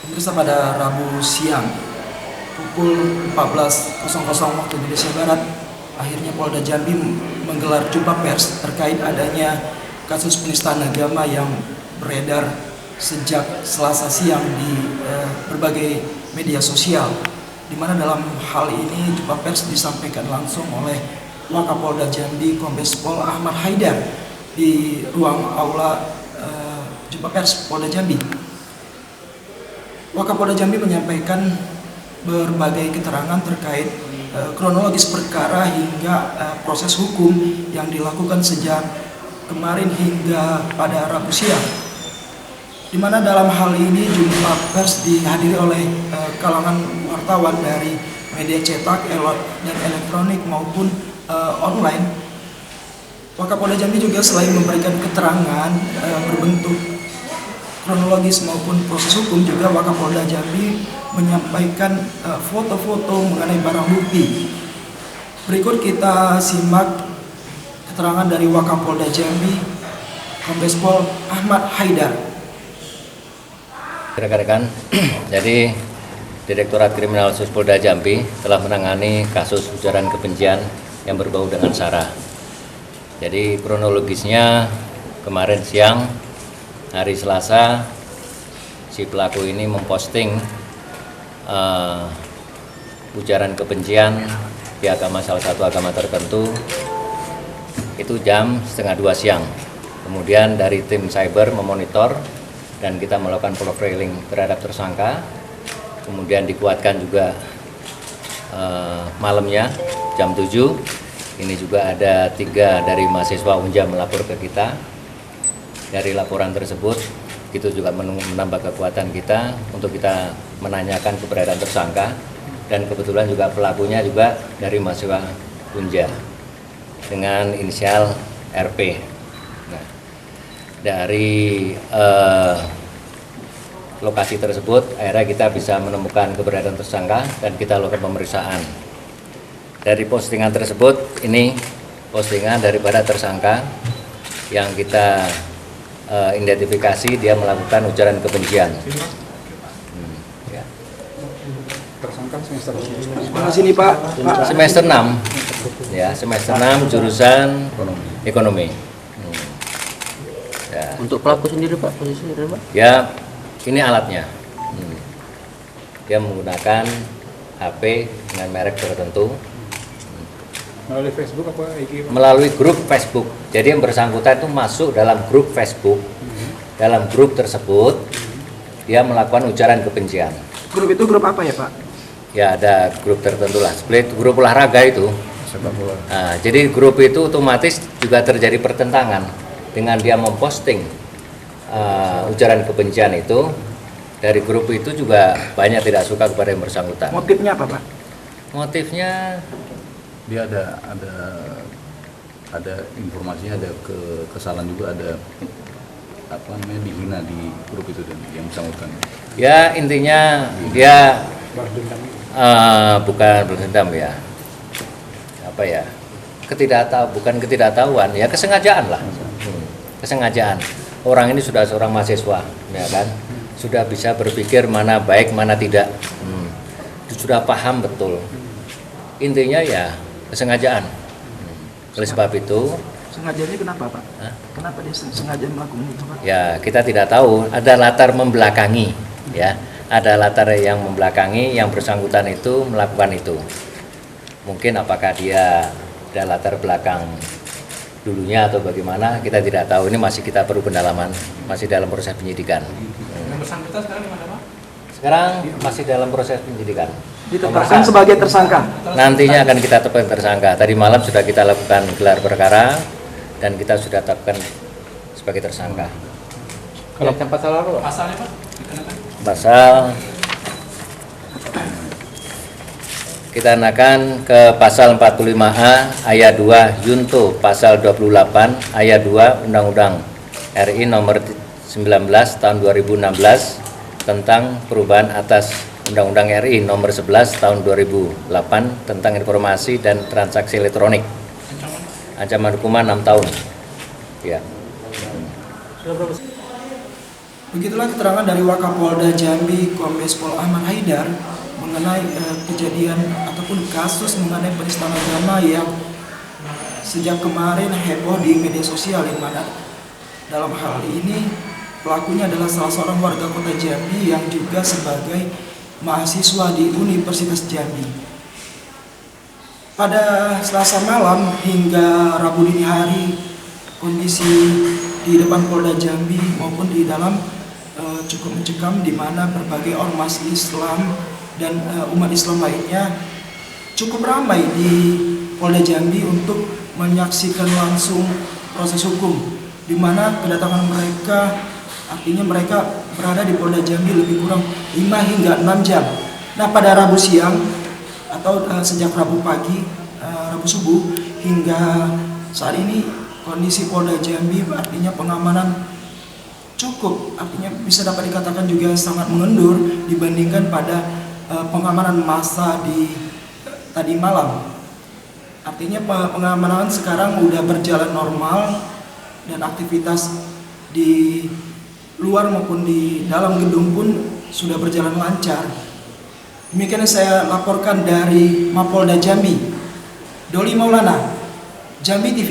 Pemirsa, pada Rabu siang pukul 14.00 waktu Indonesia Barat, akhirnya Polda Jambi menggelar jumpa pers terkait adanya kasus penistaan agama yang beredar sejak Selasa siang di berbagai media sosial, di mana dalam hal ini jumpa pers disampaikan langsung oleh Wakapolda Jambi Kombes Pol Ahmad Haidar di ruang aula jumpa pers Polda Jambi. Wakapolda Jambi menyampaikan berbagai keterangan terkait kronologis perkara hingga proses hukum yang dilakukan sejak kemarin hingga pada Rabu siang, di mana dalam hal ini jumpa pers dihadiri oleh kalangan wartawan dari media cetak dan elektronik maupun online. Wakapolda Jambi juga selain memberikan keterangan berbentuk kronologis maupun proses hukum, juga Wakapolda Jambi menyampaikan foto-foto mengenai barang bukti. Berikut kita simak keterangan dari Wakapolda Jambi Kombes Pol Ahmad Haidar. Rekan-rekan, jadi Direktorat Kriminal Khusus Polda Jambi telah menangani kasus ujaran kebencian yang berbau dengan SARA. Jadi kronologisnya kemarin siang, hari Selasa, si pelaku ini memposting ujaran kebencian di salah satu agama tertentu, itu jam 1:30 siang. Kemudian dari tim cyber memonitor dan kita melakukan profiling terhadap tersangka. Kemudian dikuatkan juga malamnya jam 7. Ini juga ada 3 dari mahasiswa Unja melapor ke kita. Dari laporan tersebut, itu juga menambah kekuatan kita untuk kita menanyakan keberadaan tersangka, dan kebetulan juga pelakunya juga dari mahasiswa Unja dengan inisial RP. Nah, dari lokasi tersebut akhirnya kita bisa menemukan keberadaan tersangka dan kita lakukan pemeriksaan. Dari postingan tersebut, ini postingan daripada tersangka yang kita identifikasi dia melakukan ujaran kebencian. Ya. Tersangka semester mana sini Pak? Semester 6. Ya, semester 6 jurusan ekonomi. Ya. Untuk pelaku sendiri Pak, posisinya Pak? Ya, ini alatnya. Dia menggunakan HP dengan merek tertentu. Melalui Facebook apa IG? Melalui grup Facebook. Jadi yang bersangkutan itu masuk dalam grup Facebook. Dalam grup tersebut dia melakukan ujaran kebencian. Grup itu grup apa ya Pak? Ya, ada grup tertentu lah. Split grup olahraga itu. Sepak bola. Nah, jadi grup itu otomatis juga terjadi pertentangan dengan dia memposting ujaran kebencian itu. Dari grup itu juga banyak tidak suka kepada yang bersangkutan. Motifnya apa Pak? Motifnya Dia ada informasinya, ada kesalahan juga, ada dihina di grup itu dan yang bersangkutan. ya intinya dia bukan berdendam ya. Apa ya? Bukan ketidaktahuan, ya kesengajaan lah. Kesengajaan. Orang ini sudah seorang mahasiswa, ya kan? Sudah bisa berpikir mana baik, mana tidak. Sudah paham betul. Intinya ya kesengajaan. Oleh sebab itu, Sengajanya kenapa Pak? Kenapa dia sengaja melakukan itu Pak? ya kita tidak tahu, ada latar membelakangi, ya. Ada latar yang membelakangi yang bersangkutan itu melakukan itu. Mungkin apakah dia ada latar belakang dulunya atau bagaimana, kita tidak tahu. Ini masih kita perlu pendalaman, masih dalam proses penyidikan. Yang bersangkutan sekarang di mana Pak? Sekarang masih dalam proses penyidikan. Ditetapkan sebagai tersangka. Nantinya akan kita tetapkan tersangka. Tadi malam sudah kita lakukan gelar perkara dan kita sudah tetapkan sebagai tersangka. Kalau pasal apa? Pasalnya Pak? Pasal kita kenakan ke pasal 45A ayat 2 Yunto pasal 28 ayat 2 Undang-Undang RI nomor 19 tahun 2016 tentang perubahan atas Undang-Undang RI nomor 11 tahun 2008 tentang informasi dan transaksi elektronik. Ancaman hukuman 6 tahun. Ya. Begitulah keterangan dari Wakapolda Jambi Kombes Pol Ahmad Haidar mengenai kejadian ataupun kasus mengenai penistaan agama yang sejak kemarin heboh di media sosial, yang mana dalam hal ini pelakunya adalah salah seorang warga kota Jambi yang juga sebagai mahasiswa di Universitas Jambi. Pada Selasa malam hingga Rabu dini hari, kondisi di depan Polda Jambi maupun di dalam cukup mencekam, di mana berbagai ormas Islam dan umat Islam lainnya cukup ramai di Polda Jambi untuk menyaksikan langsung proses hukum, di mana kedatangan mereka artinya mereka berada di Polda Jambi lebih kurang 5 hingga 6 jam. Nah, pada Rabu siang atau sejak Rabu pagi, Rabu subuh hingga saat ini kondisi Polda Jambi artinya pengamanan cukup, artinya bisa dapat dikatakan juga sangat mengendur dibandingkan pada pengamanan massa di tadi malam. Artinya pengamanan sekarang udah berjalan normal dan aktivitas di luar maupun di dalam gedung pun sudah berjalan lancar. Demikian yang saya laporkan dari Mapolda Jambi. Doli Maulana, Jambi TV.